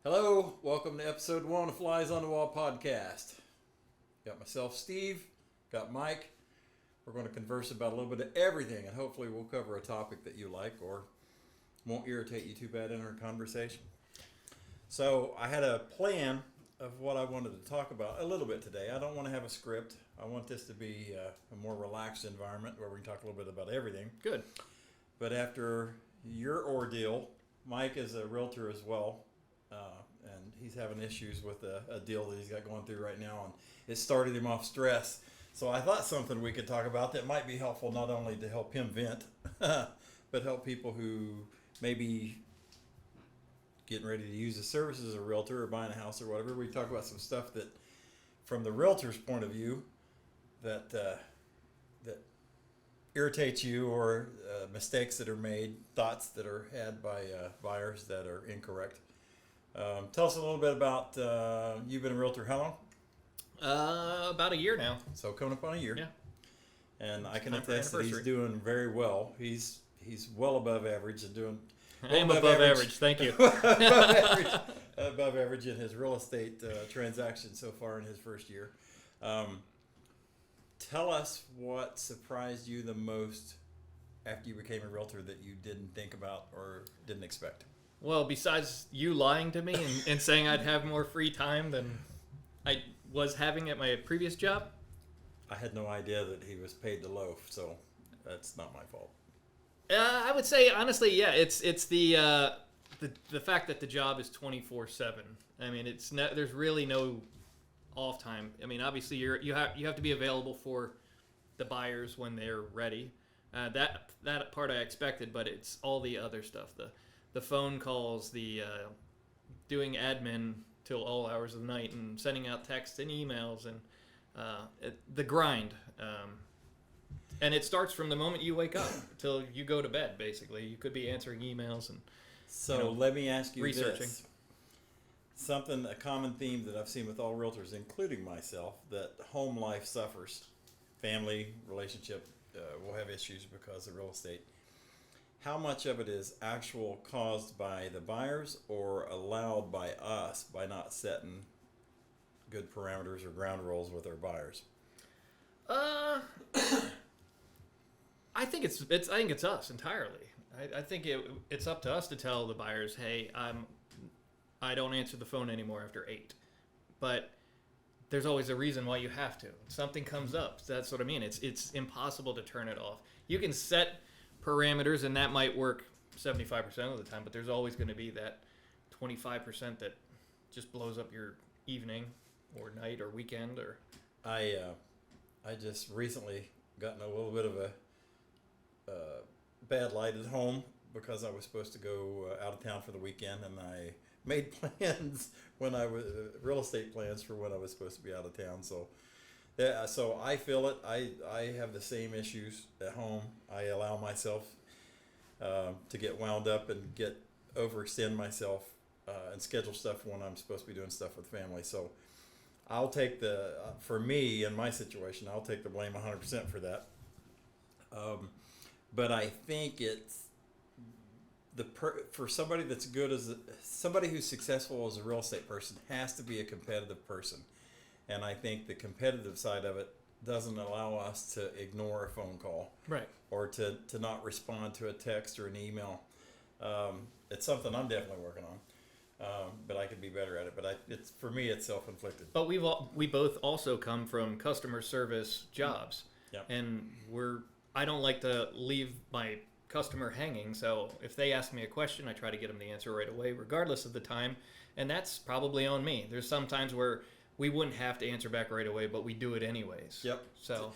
Hello, welcome to episode 1 of Flies on the Wall podcast. Got myself, Steve, got Mike. We're going to converse about a little bit of everything, and hopefully we'll cover a topic that you like or won't irritate you too bad in our conversation. So I had a plan of what I wanted to talk about a little bit today. I don't want to have a script. I want this to be a more relaxed environment where we can talk a little bit about everything. Good. But after your ordeal, Mike is a realtor as well. And he's having issues with a deal that he's got going through right now, and it started him off stress. So I thought something we could talk about that might be helpful, not only to help him vent, but help people who may be getting ready to use the services as a realtor or buying a house or whatever. We talk about some stuff that, from the realtor's point of view, that irritates you, or mistakes that are made, thoughts that are had by buyers that are incorrect. Tell us a little bit about, you've been a realtor how long? About a year now. So coming up on a year. Yeah. And I can Time for attest that he's anniversary. doing very well. He's well above average and doing I am above average. Thank you. above average in his real estate transactions so far in his first year. Tell us what surprised you the most after you became a realtor that you didn't think about or didn't expect. Well, besides you lying to me and saying I'd have more free time than I was having at my previous job. I had no idea that he was paid to loaf, so that's not my fault. I would say honestly, yeah, it's the fact that the job is 24/7. I mean, there's really no off time. I mean, obviously you have to be available for the buyers when they're ready. That part I expected, but it's all the other stuff. The phone calls, the doing admin till all hours of the night, and sending out texts and emails, and the grind. And it starts from the moment you wake up till you go to bed, basically. You could be answering emails and Let me ask you researching. this. A common theme that I've seen with all realtors, including myself, that home life suffers. Family, relationship will have issues because of real estate. How much of it is actual caused by the buyers or allowed by us by not setting good parameters or ground rules with our buyers? I think it's us entirely. I think it's up to us to tell the buyers, hey, I don't answer the phone anymore after 8. But there's always a reason why you have to. Something comes up. That's what I mean. It's impossible to turn it off. You can set parameters, and that might work 75% of the time, but there's always going to be that 25% that just blows up your evening or night or weekend. Or I just recently gotten a little bit of a bad light at home because I was supposed to go out of town for the weekend, and I made plans real estate plans for when I was supposed to be out of town. So I feel it. I have the same issues at home. I allow myself to get wound up and overextend myself and schedule stuff when I'm supposed to be doing stuff with family. So I'll take for me in my situation, I'll take the blame 100% for that. But I think it's for somebody that's somebody who's successful as a real estate person has to be a competitive person. And I think the competitive side of it doesn't allow us to ignore a phone call. right. Or to not respond to a text or an email. It's something I'm definitely working on, but I could be better at it. But for me, it's self-inflicted. But we both also come from customer service jobs. Yep. And I don't like to leave my customer hanging, so if they ask me a question, I try to get them the answer right away, regardless of the time, and that's probably on me. There's some times where we wouldn't have to answer back right away, but we do it anyways. Yep. So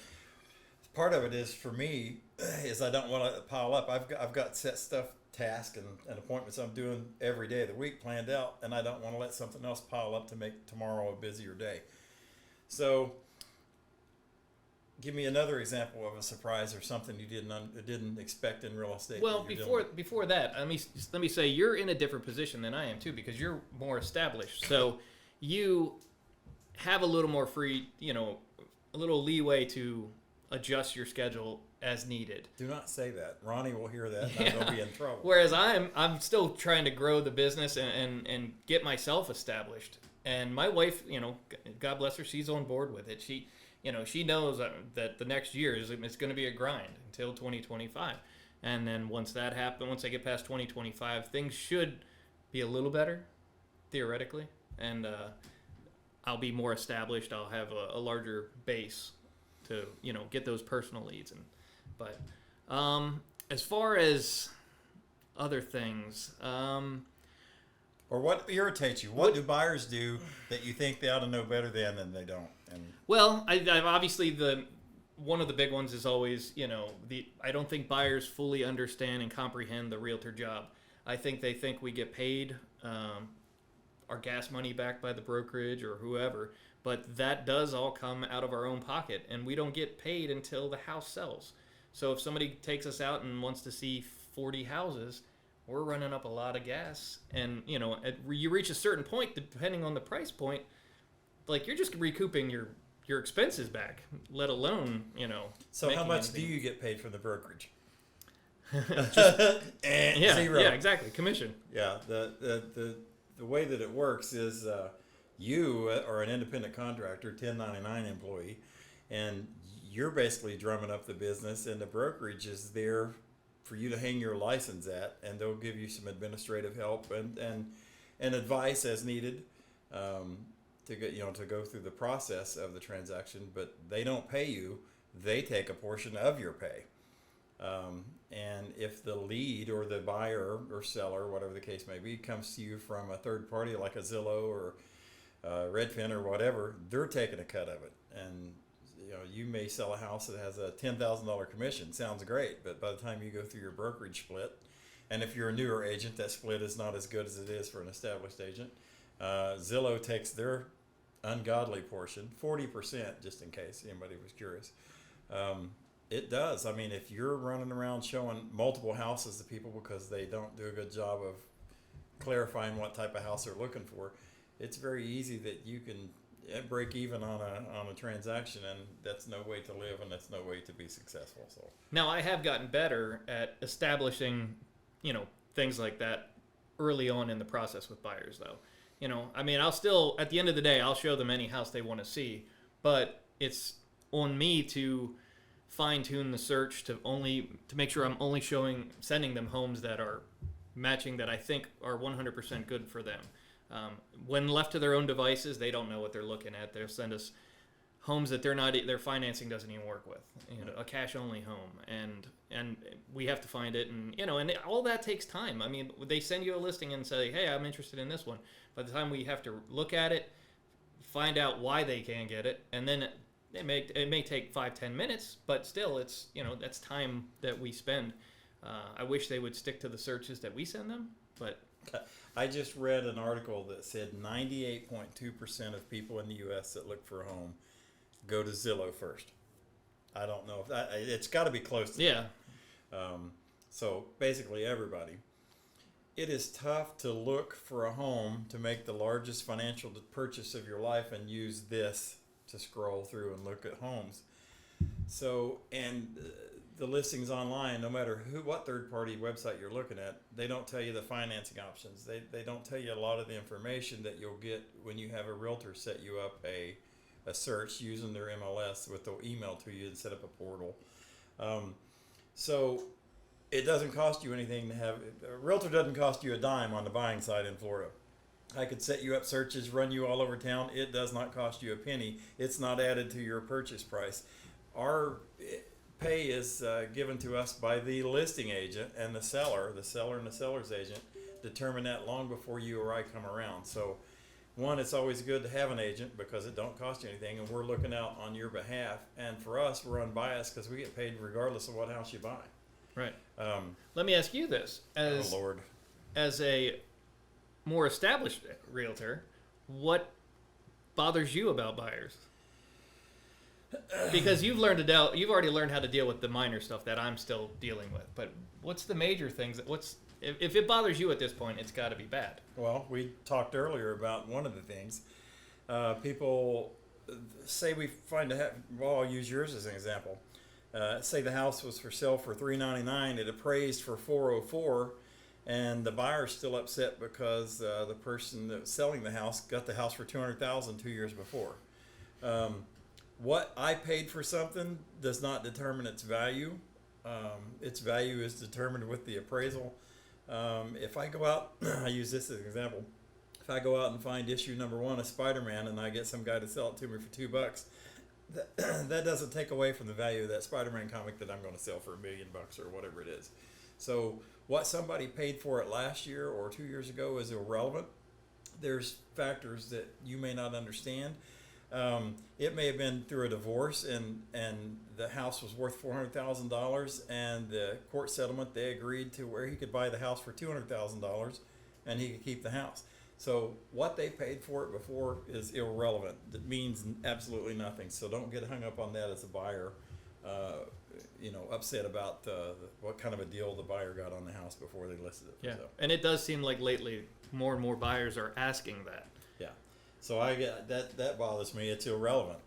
Part of it is, for me, is I don't want to pile up. I've got set stuff, tasks, and appointments I'm doing every day of the week planned out, and I don't want to let something else pile up to make tomorrow a busier day. So give me another example of a surprise or something you didn't expect in real estate. well, that you're dealing before that, let me say you're in a different position than I am too, because you're more established. So you have a little more free, a little leeway to adjust your schedule as needed. Do not say that. Ronnie will hear that and I'm going to be in trouble. Whereas I'm still trying to grow the business and get myself established. And my wife, God bless her, she's on board with it. She knows that the next year it's going to be a grind until 2025. And then once that happens, once I get past 2025, things should be a little better, theoretically. And I'll be more established. I'll have a larger base to, get those personal leads. But as far as other things, or what irritates you? What do buyers do that you think they ought to know better than they don't? Well, I've obviously one of the big ones is always, I don't think buyers fully understand and comprehend the realtor job. I think they think we get paid our gas money back by the brokerage or whoever, but that does all come out of our own pocket, and we don't get paid until the house sells. So if somebody takes us out and wants to see 40 houses, we're running up a lot of gas. And, you reach a certain point, depending on the price point, like you're just recouping your expenses back, let alone, So how much anything. do you get paid from the brokerage? Yeah, zero. Yeah, exactly. Commission. Yeah, the way that it works is you are an independent contractor, 1099 employee, and you're basically drumming up the business, and the brokerage is there for you to hang your license at, and they'll give you some administrative help and advice as needed to go through the process of the transaction. But they don't pay you; they take a portion of your pay. And if the lead or the buyer or seller, whatever the case may be, comes to you from a third party like a Zillow or Redfin or whatever, they're taking a cut of it. And you may sell a house that has a $10,000 commission. Sounds great, but by the time you go through your brokerage split, and if you're a newer agent, that split is not as good as it is for an established agent. Zillow takes their ungodly portion, 40%, just in case anybody was curious. It does. I mean, if you're running around showing multiple houses to people because they don't do a good job of clarifying what type of house they're looking for, it's very easy that you can break even on a transaction, and that's no way to live, and that's no way to be successful. So now I have gotten better at establishing, things like that early on in the process with buyers, though. I'll still, at the end of the day, I'll show them any house they want to see, but it's on me to fine-tune the search to make sure I'm only sending them homes that are matching, that I think are 100% good for them. When left to their own devices, they don't know what they're looking at. They'll send us homes that their financing doesn't even work with, a cash-only home, and we have to find it, and all that takes time. I mean, they send you a listing and say, hey, I'm interested in this one. By the time we have to look at it, find out why they can't get it, and then it may take 5-10 minutes, but still, it's that's time that we spend. I wish they would stick to the searches that we send them, but I just read an article that said 98.2% of people in the U.S. that look for a home go to Zillow first. I don't know if it's got to be close to yeah. that. So basically everybody. It is tough to look for a home to make the largest financial purchase of your life and use this to scroll through and look at homes. So, and the listings online, no matter what third-party website you're looking at, they don't tell you the financing options. They don't tell you a lot of the information that you'll get when you have a realtor set you up a search using their MLS with the email to you and set up a portal. So it doesn't cost you anything to have. A realtor doesn't cost you a dime on the buying side in Florida. I could set you up searches, run you all over town. It does not cost you a penny. It's not added to your purchase price. Our pay is given to us by the listing agent and the seller and the seller's agent determine that long before you or I come around. So one, it's always good to have an agent because it don't cost you anything, and we're looking out on your behalf. And for us, we're unbiased because we get paid regardless of what house you buy. Right. Let me ask you this: Oh Lord, as a more established realtor, what bothers you about buyers? Because you've already learned how to deal with the minor stuff that I'm still dealing with. But what's the major things? If it bothers you at this point, it's got to be bad. Well, we talked earlier about one of the things. People say we find I'll use yours as an example. say the house was for sale for $399, it appraised for $404, and the buyer's still upset because the person that was selling the house got the house for $200,000 2 years before. What I paid for something does not determine its value. Its value is determined with the appraisal. If I go out, I use this as an example. If I go out and find issue number 1 of Spider-Man and I get some guy to sell it to me for $2, that doesn't take away from the value of that Spider-Man comic that I'm going to sell for $1 million or whatever it is. So what somebody paid for it last year or 2 years ago is irrelevant. There's factors that you may not understand. It may have been through a divorce and the house was worth $400,000, and the court settlement, they agreed to where he could buy the house for $200,000 and he could keep the house. So what they paid for it before is irrelevant. It means absolutely nothing. So don't get hung up on that as a buyer, upset about what kind of a deal the buyer got on the house before they listed it. Yeah, and it does seem like lately more and more buyers are asking that. Yeah. So I get that bothers me. It's irrelevant.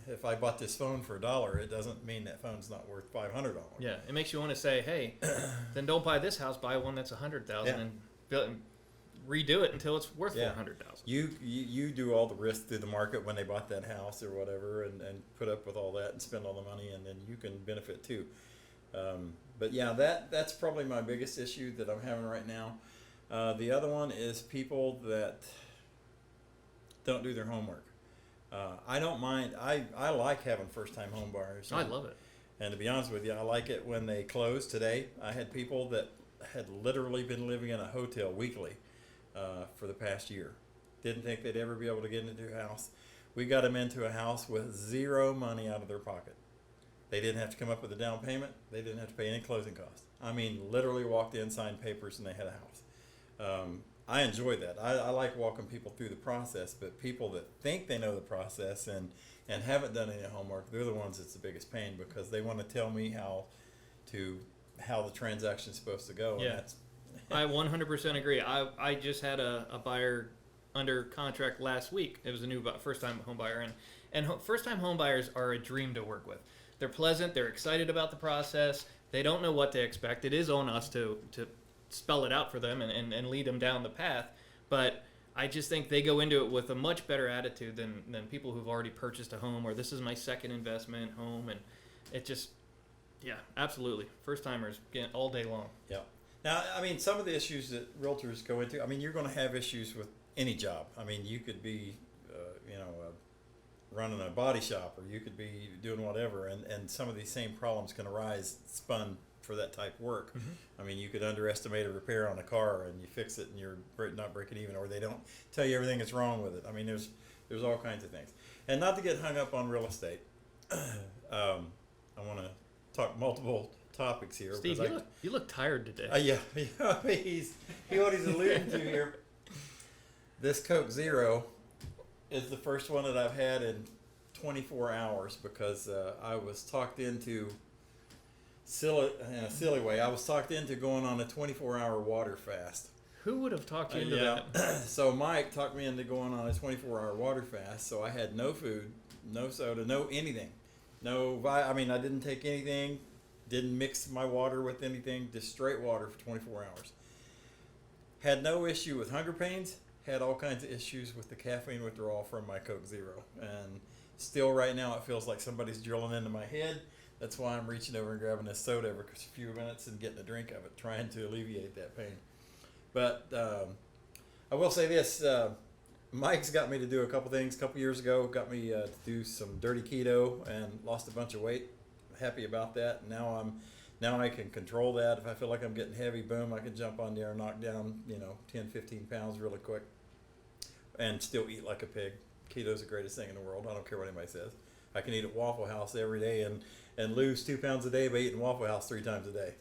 If I bought this phone for $1, it doesn't mean that phone's not worth $500. Yeah, it makes you want to say, hey, then don't buy this house. Buy one that's $100,000 and redo it until it's worth $400,000. You do all the risk through the market when they bought that house or whatever, and put up with all that and spend all the money, and then you can benefit too. But yeah, that's probably my biggest issue that I'm having right now. The other one is people that don't do their homework. I don't mind. I like having first-time home buyers. I love it. And to be honest with you, I like it when they close. Today, I had people that had literally been living in a hotel weekly for the past year. Didn't think they'd ever be able to get into a house. We got them into a house with zero money out of their pocket. They didn't have to come up with a down payment. They didn't have to pay any closing costs. I mean, literally walked in, signed papers, and they had a house. I enjoy that. I like walking people through the process, but people that think they know the process and haven't done any homework, they're the ones that's the biggest pain, because they want to tell me how the transaction's supposed to go. Yeah. And that's I 100% agree. I just had a buyer under contract last week. It was a new first-time home buyer, and first-time home buyers are a dream to work with. They're pleasant. They're excited about the process. They don't know what to expect. It is on us to spell it out for them and lead them down the path. But I just think they go into it with a much better attitude than people who've already purchased a home, or this is my second investment home, and it just, yeah, absolutely. First-timers get all day long. Yeah. Now, I mean, some of the issues that realtors go into, I mean, you're going to have issues with any job. I mean, you could be, running a body shop, or you could be doing whatever, and some of these same problems can arise spun for that type of work. Mm-hmm. I mean, you could underestimate a repair on a car and you fix it and you're not breaking even, or they don't tell you everything that's wrong with it. I mean, there's all kinds of things. And not to get hung up on real estate, I want to talk multiple topics here. Steve, you look tired today. Yeah, what he's alluding to here. This Coke Zero is the first one that I've had in 24 hours because I was talked into, in a silly way, I was talked into going on a 24-hour water fast. Who would have talked you into that? So Mike talked me into going on a 24-hour water fast, so I had no food, no soda, no anything. I didn't take anything, didn't mix my water with anything, just straight water for 24 hours. Had no issue with hunger pains, had all kinds of issues with the caffeine withdrawal from my Coke Zero. And still right now it feels like somebody's drilling into my head. That's why I'm reaching over and grabbing this soda every few minutes and getting a drink of it, trying to alleviate that pain. But I will say this, Mike's got me to do a couple things a couple years ago, got me to do some dirty keto and lost a bunch of weight. Happy about that. Now I can control that. If I feel like I'm getting heavy, boom, I can jump on there and knock down 10, 15 pounds really quick and still eat like a pig. Keto's the greatest thing in the world. I don't care what anybody says. I can eat at Waffle House every day and lose 2 pounds a day by eating Waffle House 3 times a day.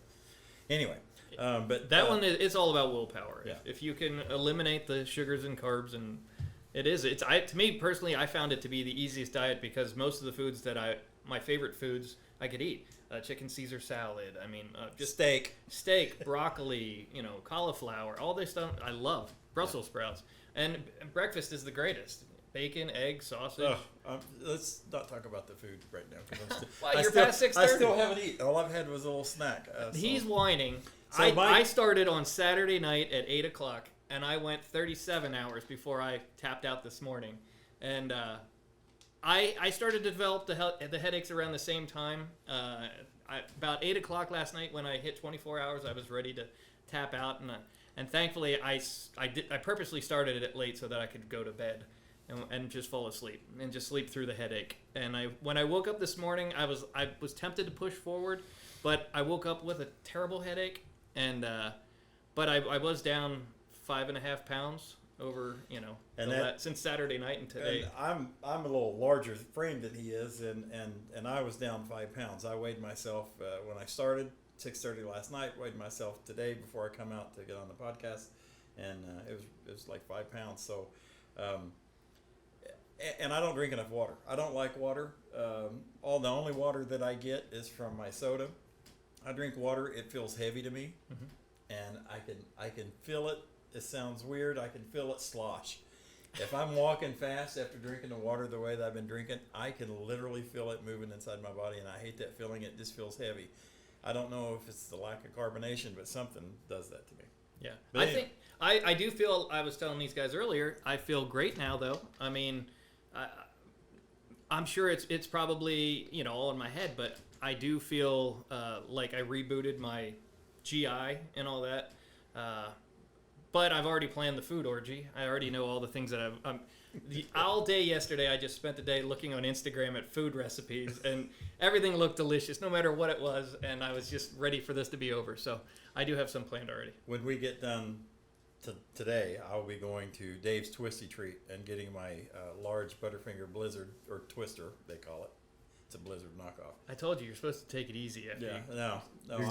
Anyway, but that one it's all about willpower. Yeah. If you can eliminate the sugars and carbs, and to me personally, I found it to be the easiest diet because most of the foods that my favorite foods I could eat. Chicken Caesar salad. I mean, just steak, broccoli, cauliflower, all this stuff I love. Brussels sprouts, and breakfast is the greatest. bacon, egg, sausage. Let's not talk about the food right now. 'Cause I'm Well, you're still, past 6:30. I still haven't eaten. All I've had was a little snack. He's whining. So I started on Saturday night at 8 o'clock, and I went 37 hours before I tapped out this morning. And I started to develop the headaches around the same time. About 8 o'clock last night, when I hit 24 hours, I was ready to tap out, and thankfully I purposely started it late so that I could go to bed and just fall asleep and just sleep through the headache. And when I woke up this morning, I was tempted to push forward, but I woke up with a terrible headache, and but I was down 5.5 pounds over since Saturday night and today. And I'm a little larger framed than he is, and I was down 5 pounds. I weighed myself when I started 6:30 last night. Weighed myself today before I come out to get on the podcast, and it was like 5 pounds. So, and I don't drink enough water. I don't like water. The only water that I get is from my soda. I drink water. It feels heavy to me, and I can feel it. It sounds weird. I can feel it slosh. If I'm walking fast after drinking the water the way that I've been drinking, I can literally feel it moving inside my body, and I hate that feeling. It just feels heavy. I don't know if it's the lack of carbonation, but something does that to me. Yeah, But anyway. I do feel. I was telling these guys earlier. I feel great now, though. I mean, I'm sure it's probably all in my head, but I do feel like I rebooted my GI and all that. But I've already planned the food orgy. I already know all the things that all day yesterday, I just spent the day looking on Instagram at food recipes, and everything looked delicious, no matter what it was, and I was just ready for this to be over. So I do have some planned already. When we get done today, I'll be going to Dave's Twisty Treat and getting my large Butterfinger Blizzard, or Twister, they call it. It's a Blizzard knockoff. I told you, you're supposed to take it easy after you. No, I'm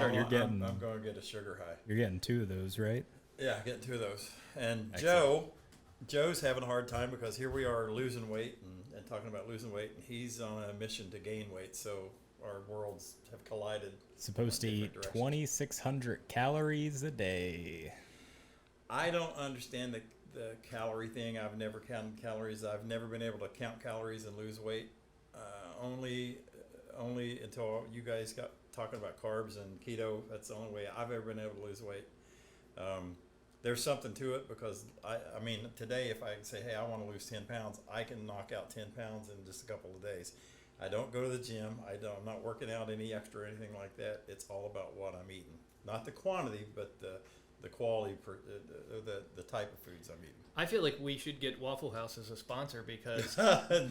going to get a sugar high. You're getting 2 of those, right? Yeah, getting 2 of those. And Excellent. Joe's having a hard time because here we are losing weight and talking about losing weight, and he's on a mission to gain weight. So our worlds have collided. Supposed to eat 2,600 calories a day. I don't understand the calorie thing. I've never counted calories. I've never been able to count calories and lose weight. Only until you guys got talking about carbs and keto. That's the only way I've ever been able to lose weight. There's something to it because I mean today if I say, hey, I want to lose 10 pounds, I can knock out 10 pounds in just a couple of days. I don't go to the gym. I'm not working out any extra or anything like that. It's all about what I'm eating, not the quantity, but the quality, the type of foods I'm eating. I feel like we should get Waffle House as a sponsor because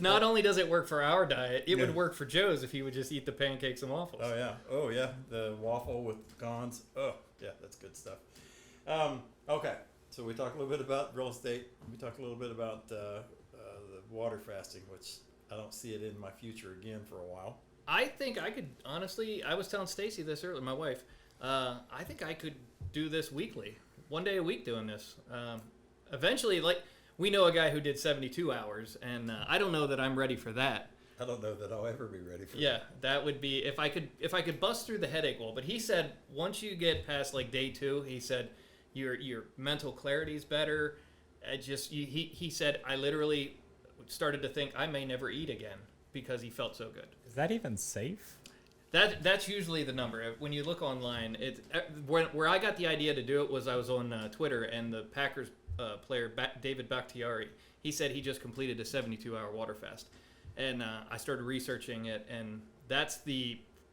not only does it work for our diet, it would work for Joe's if he would just eat the pancakes and waffles. Oh yeah, the waffle with pecans. Oh yeah, that's good stuff. Okay, so we talked a little bit about real estate. We talked a little bit about the water fasting, which I don't see it in my future again for a while. I think I could honestly. I was telling Stacy this earlier, my wife. I think I could do this weekly, 1 day a week doing this. Eventually, like we know a guy who did 72 hours, and I don't know that I'm ready for that. I don't know that I'll ever be ready for that. Yeah, that would be if I could bust through the headache wall. But he said once you get past like day 2, he said your mental clarity is better. He said I literally started to think I may never eat again because he felt so good. Is that even safe? That's usually the number. When you look online, it's where I got the idea to do it was I was on Twitter, and the Packers player David Bakhtiari, he said he just completed a 72-hour water fast, and I started researching it, and that's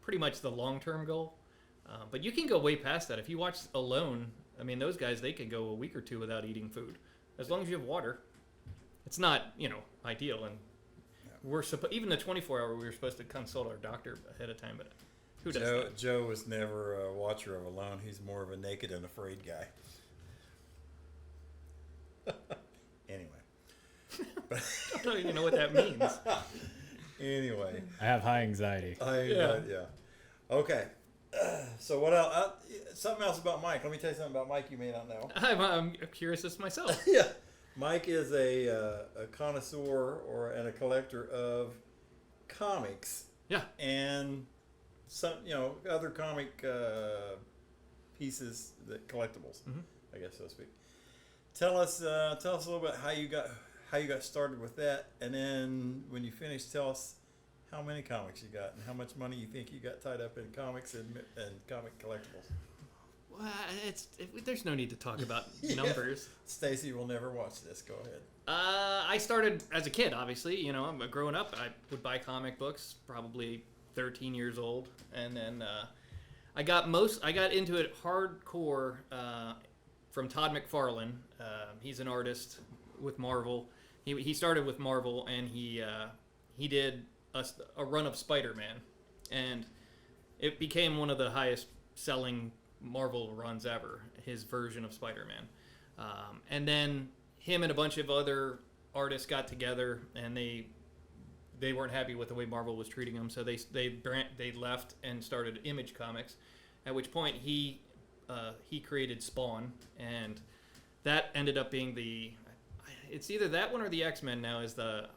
pretty much the long-term goal. But you can go way past that if you watch Alone. I mean, those guys, they can go a week or 2 without eating food, as long as you have water. It's not ideal, and we're even the 24-hour we were supposed to consult our doctor ahead of time, but who does that? Joe was never a watcher of Alone. He's more of a naked and afraid guy. Anyway. I don't even know what that means. Anyway. I have high anxiety. Yeah. Okay. So what else? Something else about Mike. Let me tell you something about Mike you may not know. I'm curious as myself. Yeah. Mike is a connoisseur and a collector of comics. Yeah. And some, other comic pieces, collectibles, I guess so to speak. Tell us a little bit how you got started with that, and then when you finish, tell us how many comics you got and how much money you think you got tied up in comics and comic collectibles. Well, there's no need to talk about Yeah. numbers. Stacy will never watch this. Go ahead. I started as a kid, obviously. You know, I'm growing up. I would buy comic books, probably 13 years old, and then I got into it hardcore from Todd McFarlane. He's an artist with Marvel. He started with Marvel, and he did a run of Spider-Man, and it became one of the highest selling Marvel runs ever, his version of Spider-Man. And then him and a bunch of other artists got together, and they weren't happy with the way Marvel was treating them, so they left and started Image Comics. At which point he created Spawn, and that ended up being it's either that one or the X-Men now is the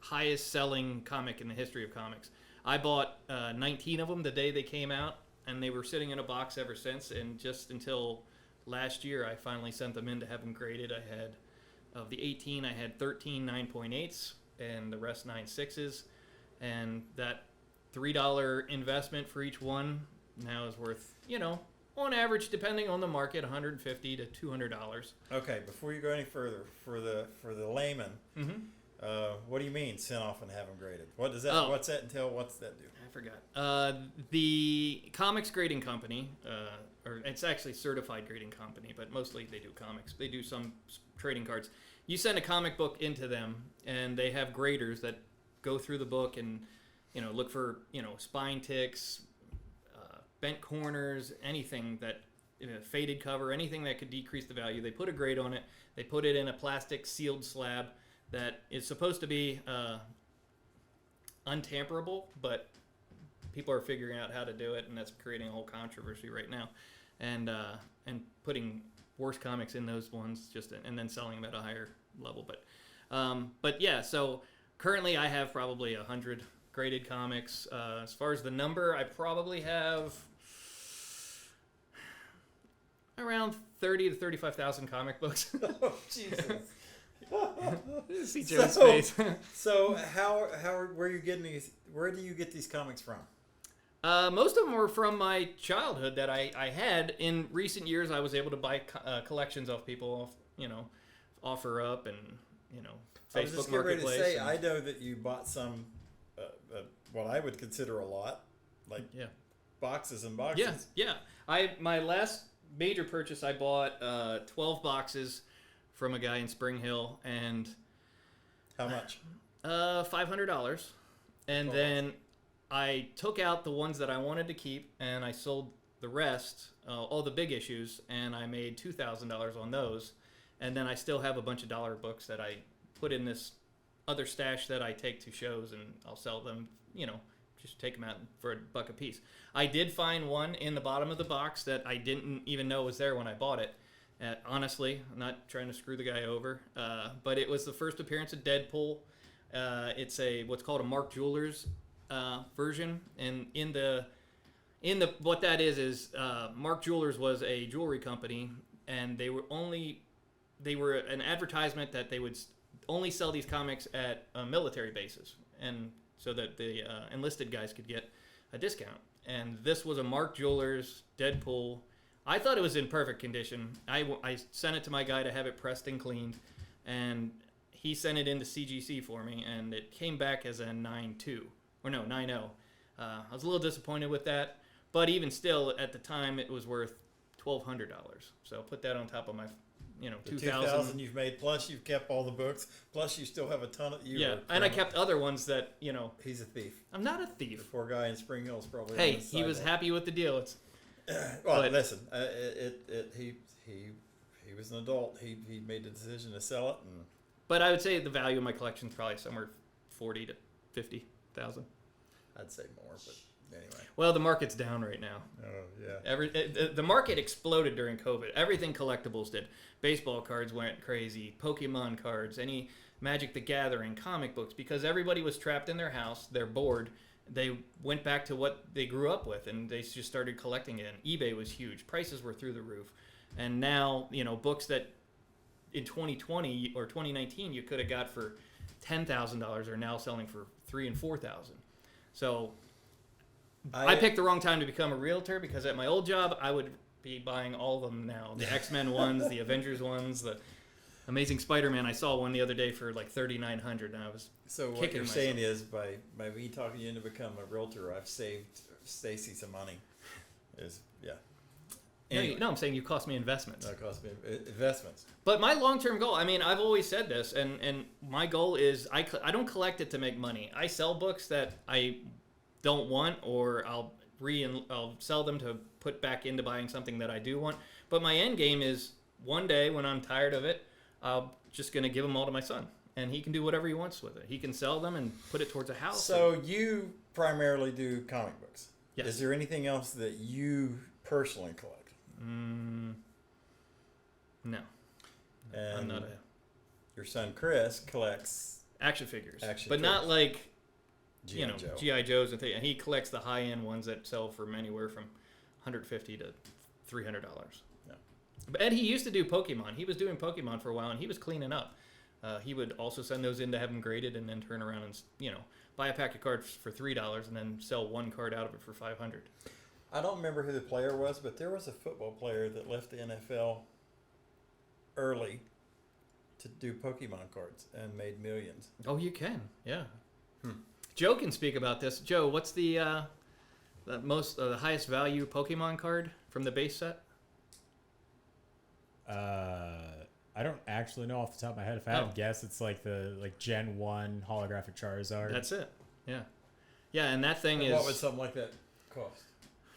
highest selling comic in the history of comics. I bought 19 of them the day they came out, and they were sitting in a box ever since, and just until last year I finally sent them in to have them graded. I had, of the 18, I had 13 9.8s and the rest 9.6s, and that $3 investment for each one now is worth, on average, depending on the market, $150 to $200. Okay, before you go any further, for the layman, what do you mean sent off and have them graded? What does that? Oh. What's that entail? What's that do? I forgot. The comics grading company, or it's actually certified grading company, but mostly they do comics. They do some trading cards. You send a comic book into them, and they have graders that go through the book and look for spine ticks, bent corners, anything that faded cover, anything that could decrease the value. They put a grade on it. They put it in a plastic sealed slab that is supposed to be untamperable, but people are figuring out how to do it, and that's creating a whole controversy right now. And putting worse comics in those ones and then selling them at a higher level. But yeah, so currently I have probably 100 graded comics. As far as the number, I probably have around 30 to 35,000 comic books. Oh, Jesus. See Joe's face. So where do you get these comics from? Most of them were from my childhood that I had. In recent years, I was able to buy collections off people, offer up and, I was Facebook just getting ready to Marketplace. say, I know that you bought some, what I would consider a lot, like boxes and boxes. Yeah. My last major purchase, I bought 12 boxes from a guy in Spring Hill, and How much? $500, and then I took out the ones that I wanted to keep, and I sold the rest, all the big issues, and I made $2,000 on those. And then I still have a bunch of dollar books that I put in this other stash that I take to shows, and I'll sell them, just take them out for $1 a piece. I did find one in the bottom of the box that I didn't even know was there when I bought it. Honestly, I'm not trying to screw the guy over, but it was the first appearance of Deadpool. It's what's called a Mark Jewelers version, and in the what that is Mark Jewelers was a jewelry company, and they were an advertisement that they would only sell these comics at military bases, and so that the enlisted guys could get a discount. And this was a Mark Jewelers Deadpool. I thought it was in perfect condition. I sent it to my guy to have it pressed and cleaned, and he sent it into CGC for me, and it came back as a 9.2. Or no, 9.0. I was a little disappointed with that, but even still, at the time, it was worth $1,200. So put that on top of my, The 2,000 you've made, plus you've kept all the books, plus you still have a ton of. And I kept other ones that He's a thief. I'm not a The thief. poor guy in Spring Hill's probably. Hey, on his he was sidewalk. happy with the deal. It's Well, but- listen, he was an adult. He made the decision to sell it, and but I would say the value of my collection is probably somewhere 40 to 50,000. I'd say more, but anyway. Well, the market's down right now. Oh yeah. The market exploded during COVID. Everything collectibles did. Baseball cards went crazy. Pokemon cards, any Magic the Gathering, comic books, because everybody was trapped in their house. They're bored. They went back to what they grew up with, and they just started collecting it. And eBay was huge. Prices were through the roof. And now, books that in 2020 or 2019 you could have got for $10,000 are now selling for $3,000 and $4,000. So I picked the wrong time to become a realtor, because at my old job I would be buying all of them now. The X-Men ones, the Avengers ones, the Amazing Spider-Man. I saw one the other day for like $3,900, and I was So what you're saying is by me talking you into become a realtor, I've saved Stacy some money. Anyway, no, I'm saying you cost me investments. that cost me investments. But my long-term goal, I mean, I've always said this, and my goal is I don't collect it to make money. I sell books that I don't want, or I'll sell them to put back into buying something that I do want. But my end game is one day when I'm tired of it, I'm just going to give them all to my son, and he can do whatever he wants with it. He can sell them and put it towards a house. So you primarily do comic books. Yes. Is there anything else that you personally collect? No. And I'm not your son Chris collects action figures, Action but not figures. like G.I. Joe. GI Joes and things. And he collects the high end ones that sell from anywhere from $150 to $300. Yeah. And he used to do Pokemon. He was doing Pokemon for a while, and he was cleaning up. He would also send those in to have them graded, and then turn around and buy a pack of cards for $3 and then sell one card out of it for $500. I don't remember who the player was, but there was a football player that left the NFL early to do Pokemon cards and made millions. Oh, you can, yeah. Joe can speak about this. Joe, what's the highest value Pokemon card from the base set? I don't actually know off the top of my head. If I had to guess, it's like the Gen 1 holographic Charizard. That's it. Yeah. Yeah, and that thing is... What would something like that cost?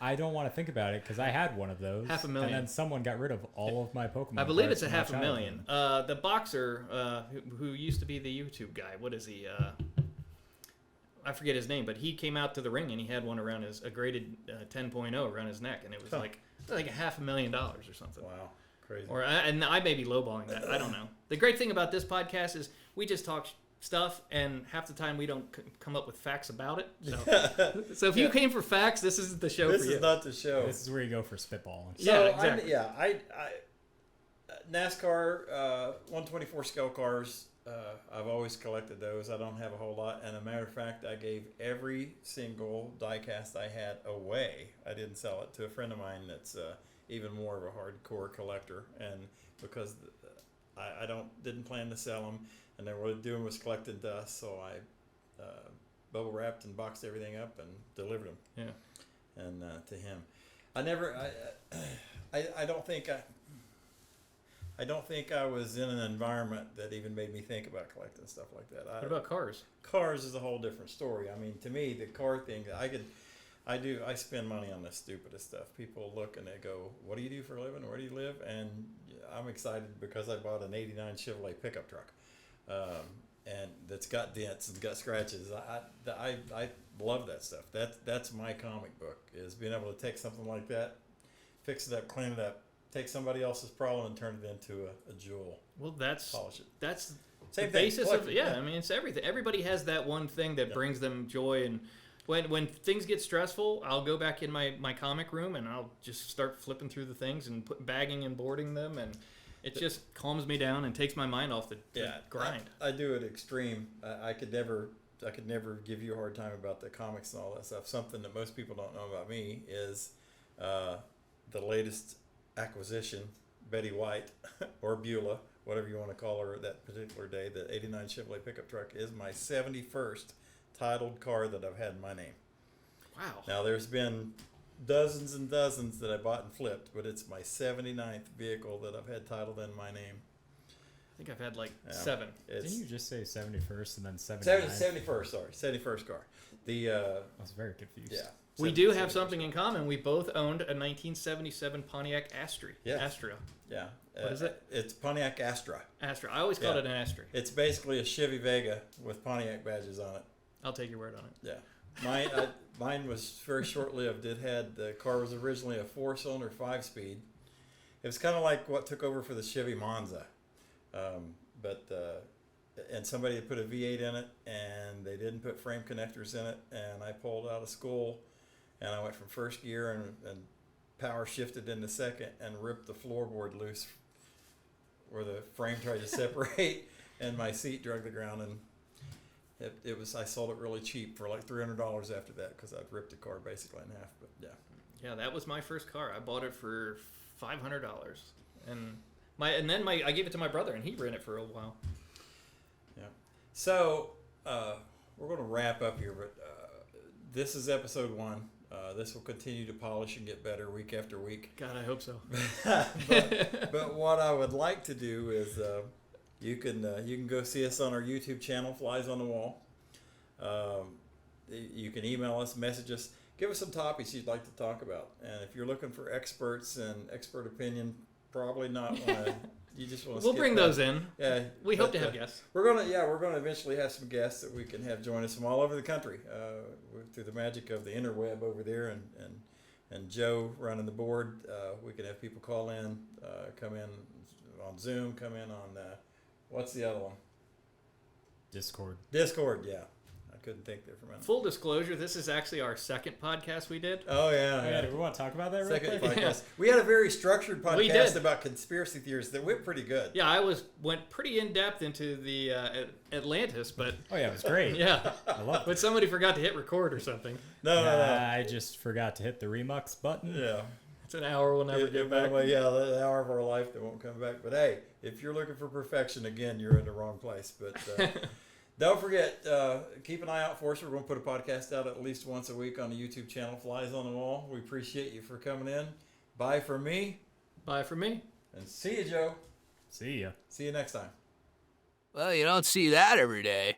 I don't want to think about it because I had one of those. $500,000. And then someone got rid of all of my Pokemon I believe cards it's from my childhood. $500,000. The boxer who used to be the YouTube guy, what is he? I forget his name, but he came out to the ring and he had one around a graded 10.0 around his neck, and it was like $500,000 or something. Wow, crazy. And I may be lowballing that. I don't know. The great thing about this podcast is we just talk stuff, and half the time we don't come up with facts about it. So if you came for facts, this isn't the show for you. This is not the show. This is where you go for spitballing. Yeah, exactly. I NASCAR 124 scale cars. I've always collected those. I don't have a whole lot, and a matter of fact, I gave every single diecast I had away. I didn't sell it to a friend of mine that's even more of a hardcore collector, and because I didn't plan to sell them, and then what I was doing was collecting dust, so I bubble wrapped and boxed everything up and delivered them. Yeah. And to him, I don't think I was in an environment that even made me think about collecting stuff like that. What about cars? Cars is a whole different story. I mean, to me, the car thing, I spend money on the stupidest stuff. People look and they go, "What do you do for a living? Where do you live?" And I'm excited because I bought an '89 Chevrolet pickup truck, and that's got dents and got scratches. I love that stuff. That's my comic book, is being able to take something like that, fix it up, clean it up, take somebody else's problem and turn it into a jewel. Well, that's polish it. That's Same the thing, basis collect of it, I mean, it's everything. Everybody has that one thing that brings them joy, and when things get stressful, I'll go back in my comic room and I'll just start flipping through the things and bagging and boarding them, and it just calms me down and takes my mind off the grind. I do it extreme. I could never give you a hard time about the comics and all that stuff. Something that most people don't know about me is the latest acquisition, Betty White or Beulah, whatever you want to call her that particular day. The '89 Chevrolet pickup truck is my 71st titled car that I've had in my name. Wow. Now there's been dozens and dozens that I bought and flipped, but it's my 79th vehicle that I've had titled in my name. I think I've had like 7. Didn't you just say 71st and then 79? 71st, sorry. 71st car. I was very confused. Yeah. We do have something in common. We both owned a 1977 Pontiac Astra. Yes. Astra. Yeah. What is it? It's Pontiac Astra. Astra. I always called it an Astra. It's basically a Chevy Vega with Pontiac badges on it. I'll take your word on it. Yeah. Mine was very short-lived. The car was originally a 4-cylinder 5-speed. It was kind of like what took over for the Chevy Monza. And somebody had put a V8 in it, and they didn't put frame connectors in it, and I pulled out of school, and I went from first gear and power shifted into second and ripped the floorboard loose where the frame tried to separate, and my seat drug the ground, and it was, I sold it really cheap for like $300 after that because I'd ripped the car basically in half. But Yeah, that was my first car. I bought it for $500, and then I gave it to my brother, and he ran it for a while. yeah. So we're going to wrap up here, but this is episode 1. This will continue to polish and get better week after week. God, I hope so. but what I would like to do is you can go see us on our YouTube channel, Flies on the Wall. You can email us, message us, give us some topics you'd like to talk about. And if you're looking for experts and expert opinion, probably not one. You just want to. We'll bring those in. Yeah, we hope to have guests. We're gonna eventually have some guests that we can have join us from all over the country through the magic of the interweb over there, and Joe running the board. We can have people call in, come in on Zoom, come in on what's the other one? Discord. Discord, yeah. I couldn't think there for a minute. Full disclosure, this is actually our second podcast we did. Oh yeah, Oh, yeah, do we want to talk about that real second quick? podcast. Yeah. We had a very structured We did. podcast about conspiracy theories that went pretty good. Yeah, I went pretty in depth into the Atlantis, but Oh yeah, it was great. yeah, I love but it. somebody forgot to hit record or something. No. I just forgot to hit the remux button. Yeah. It's an hour we'll never get back. Well, yeah, the hour of our life that won't come back. But hey, if you're looking for perfection, again, you're in the wrong place. But don't forget, keep an eye out for us. We're going to put a podcast out at least once a week on the YouTube channel, Flies on the Wall. We appreciate you for coming in. Bye from me. Bye from me. And see you, Joe. See ya. See you next time. Well, you don't see that every day.